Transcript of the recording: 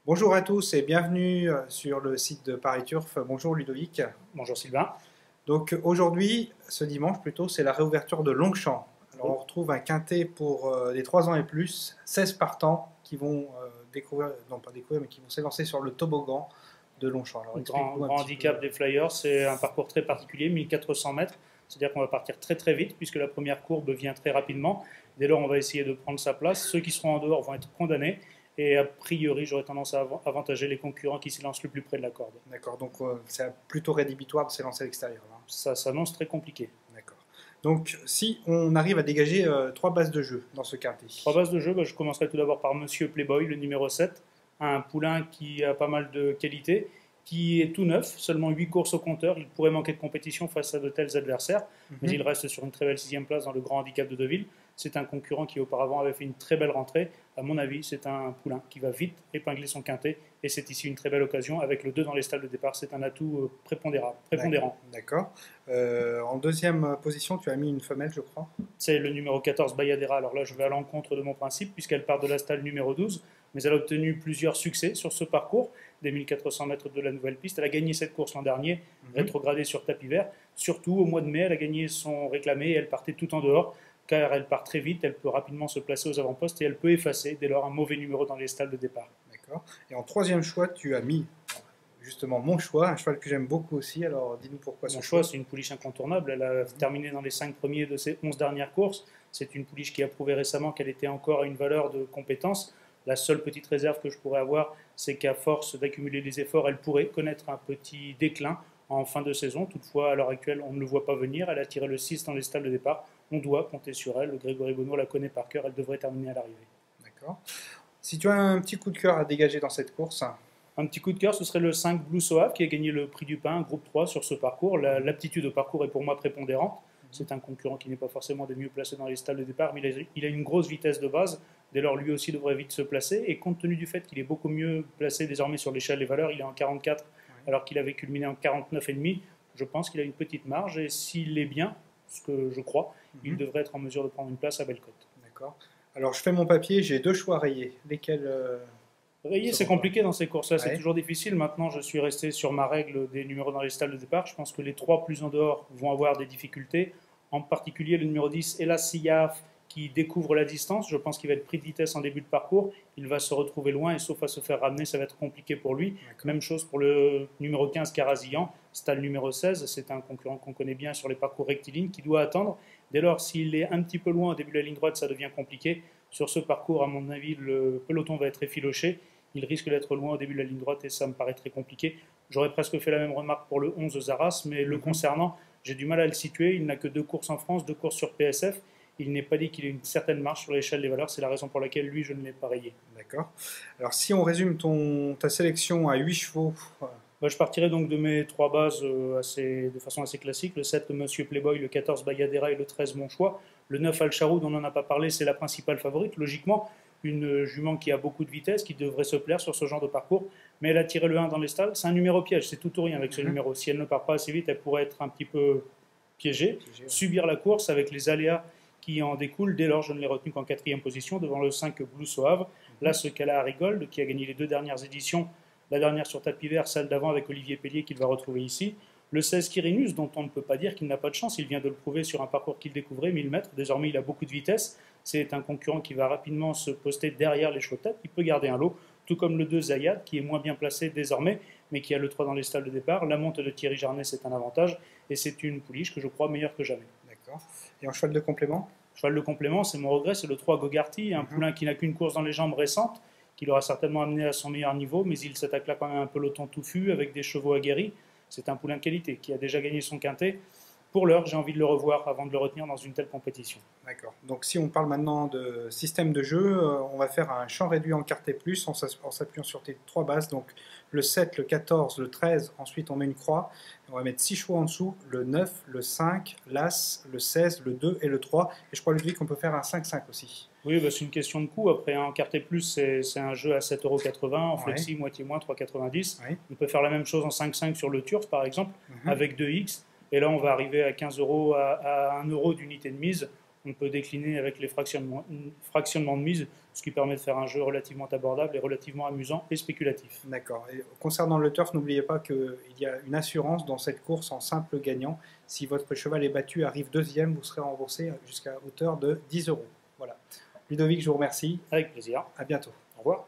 Bonjour à tous et bienvenue sur le site de Paris Turf. Bonjour Ludovic. Bonjour Sylvain. Donc aujourd'hui, ce dimanche plutôt, c'est la réouverture de Longchamp. Alors on retrouve un quintet pour les 3 ans et plus, 16 partants qui vont découvrir, non pas découvrir, mais qui vont s'élancer sur le toboggan de Longchamp. Alors Grand handicap des Flyers, c'est un parcours très particulier, 1400 mètres. C'est-à-dire qu'on va partir très très vite puisque la première courbe vient très rapidement. Dès lors, on va essayer de prendre sa place. Ceux qui seront en dehors vont être condamnés. Et a priori, j'aurais tendance à avantager les concurrents qui s'élancent le plus près de la corde. D'accord, donc c'est plutôt rédhibitoire de s'élancer à l'extérieur. Hein. Ça s'annonce très compliqué. D'accord. Donc si on arrive à dégager 3 bases de jeu dans ce quintet. 3 bases de jeu, je commencerai tout d'abord par Monsieur Playboy, le numéro 7. Un poulain qui a pas mal de qualité, qui est tout neuf, seulement 8 courses au compteur. Il pourrait manquer de compétition face à de tels adversaires, mais il reste sur une très belle 6e place dans le grand handicap de Deauville. C'est un concurrent qui auparavant avait fait une très belle rentrée. À mon avis, c'est un poulain qui va vite épingler son quintet. Et c'est ici une très belle occasion. Avec le 2 dans les stalles de départ, c'est un atout prépondérant. D'accord. En deuxième position, tu as mis une femelle, je crois. C'est le numéro 14, Bayadera. Alors là, je vais à l'encontre de mon principe, puisqu'elle part de la stalle numéro 12. Mais elle a obtenu plusieurs succès sur ce parcours, des 1400 mètres de la nouvelle piste. Elle a gagné cette course l'an dernier, rétrogradée sur tapis vert. Surtout, au mois de mai, elle a gagné son réclamé et elle partait tout en dehors. Car elle part très vite, elle peut rapidement se placer aux avant-postes et elle peut effacer dès lors un mauvais numéro dans les stalles de départ. D'accord. Et en troisième choix, tu as mis justement mon choix, un cheval que j'aime beaucoup aussi. Alors dis-nous pourquoi. Mon choix, c'est une pouliche incontournable. Elle a terminé dans les 5 premiers de ses 11 dernières courses. C'est une pouliche qui a prouvé récemment qu'elle était encore à une valeur de compétence. La seule petite réserve que je pourrais avoir, c'est qu'à force d'accumuler les efforts, elle pourrait connaître un petit déclin en fin de saison. Toutefois, à l'heure actuelle, on ne le voit pas venir. Elle a tiré le 6 dans les stalles de départ. On doit compter sur elle. Le Grégory Bonneau la connaît par cœur. Elle devrait terminer à l'arrivée. D'accord. Si tu as un petit coup de cœur à dégager dans cette course. Un petit coup de cœur, ce serait le 5 Blue Soave qui a gagné le prix du pain, groupe 3 sur ce parcours. L'aptitude au parcours est pour moi prépondérante. C'est un concurrent qui n'est pas forcément des mieux placés dans les stalles de départ, mais il a une grosse vitesse de base. Dès lors, lui aussi devrait vite se placer. Et compte tenu du fait qu'il est beaucoup mieux placé désormais sur l'échelle des valeurs, il est en 44 alors qu'il avait culminé en 49,5. Je pense qu'il a une petite marge et s'il est bien, ce que je crois, il devrait être en mesure de prendre une place à Bellecote. D'accord. Alors je fais mon papier, j'ai 2 choix rayés. Lesquels Rayer, c'est compliqué dans ces courses-là, c'est toujours difficile. Maintenant, je suis resté sur ma règle des numéros dans les stalles de départ. Je pense que les 3 plus en dehors vont avoir des difficultés. En particulier, le numéro 10, Elas Siyaf, qui découvre la distance. Je pense qu'il va être pris de vitesse en début de parcours. Il va se retrouver loin et sauf à se faire ramener, ça va être compliqué pour lui. Même chose pour le numéro 15, Karazian. Stall numéro 16, c'est un concurrent qu'on connaît bien sur les parcours rectilignes qui doit attendre. Dès lors, s'il est un petit peu loin au début de la ligne droite, ça devient compliqué. Sur ce parcours, à mon avis, le peloton va être effiloché. Il risque d'être loin au début de la ligne droite et ça me paraît très compliqué. J'aurais presque fait la même remarque pour le 11 Zaras, mais le concernant, j'ai du mal à le situer. Il n'a que 2 courses en France, 2 courses sur PSF. Il n'est pas dit qu'il ait une certaine marche sur l'échelle des valeurs. C'est la raison pour laquelle, lui, je ne l'ai pas rayé. D'accord. Alors, si on résume ta sélection à 8 chevaux... Je partirai donc de mes 3 bases de façon assez classique. Le 7, le Monsieur Playboy, le 14, Bayadera et le 13, mon choix. Le 9, Al-Charoud, dont on n'en a pas parlé, c'est la principale favorite. Logiquement, une jument qui a beaucoup de vitesse, qui devrait se plaire sur ce genre de parcours. Mais elle a tiré le 1 dans les stalles. C'est un numéro piège, c'est tout ou rien avec ce numéro. Si elle ne part pas assez vite, elle pourrait être un petit peu piégée, subir la course avec les aléas qui en découlent. Dès lors, je ne l'ai retenu qu'en 4e position, devant le 5 Blue Soave. Là, ce qu'elle a à Rigold, qui a gagné les 2 dernières éditions, la dernière sur tapis vert, celle d'avant avec Olivier Pellier qu'il va retrouver ici. Le 16 Quirinus, dont on ne peut pas dire qu'il n'a pas de chance, il vient de le prouver sur un parcours qu'il découvrait, 1000 mètres. Désormais, il a beaucoup de vitesse. C'est un concurrent qui va rapidement se poster derrière les chevaux de tête. Il peut garder un lot, tout comme le 2 Zayad, qui est moins bien placé désormais, mais qui a le 3 dans les stalles de départ. La monte de Thierry Jarnet, c'est un avantage. Et c'est une pouliche que je crois meilleure que jamais. D'accord. Et en cheval de complément? Cheval de complément, c'est mon regret, c'est le 3 Gogarty, un poulain qui n'a qu'une course dans les jambes récente, qui l'aura certainement amené à son meilleur niveau, mais il s'attaque là quand même un peloton touffu avec des chevaux aguerris. C'est un poulain de qualité qui a déjà gagné son quintet. Pour l'heure, j'ai envie de le revoir avant de le retenir dans une telle compétition. D'accord. Donc si on parle maintenant de système de jeu, on va faire un champ réduit en quartet plus en s'appuyant sur tes 3 bases. Donc le 7, le 14, le 13, ensuite on met une croix. On va mettre 6 chevaux en dessous, le 9, le 5, l'As, le 16, le 2 et le 3. Et je crois, Ludwig, qu'on peut faire un 5-5 aussi. Oui, c'est une question de coût. Après, en quartet plus, c'est un jeu à 7,80 €, en flexi, moitié moins, 3,90 €. On peut faire la même chose en 5-5 sur le Turf, par exemple, avec 2X. Et là, on va arriver à 15 € à 1 € d'unité de mise. on peut décliner avec les fractionnements de mise, ce qui permet de faire un jeu relativement abordable et relativement amusant et spéculatif. D'accord. Et concernant le turf, n'oubliez pas qu'il y a une assurance dans cette course en simple gagnant. Si votre cheval est battu, arrive deuxième, vous serez remboursé jusqu'à hauteur de 10 euros. Voilà. Ludovic, je vous remercie. Avec plaisir. À bientôt. Au revoir.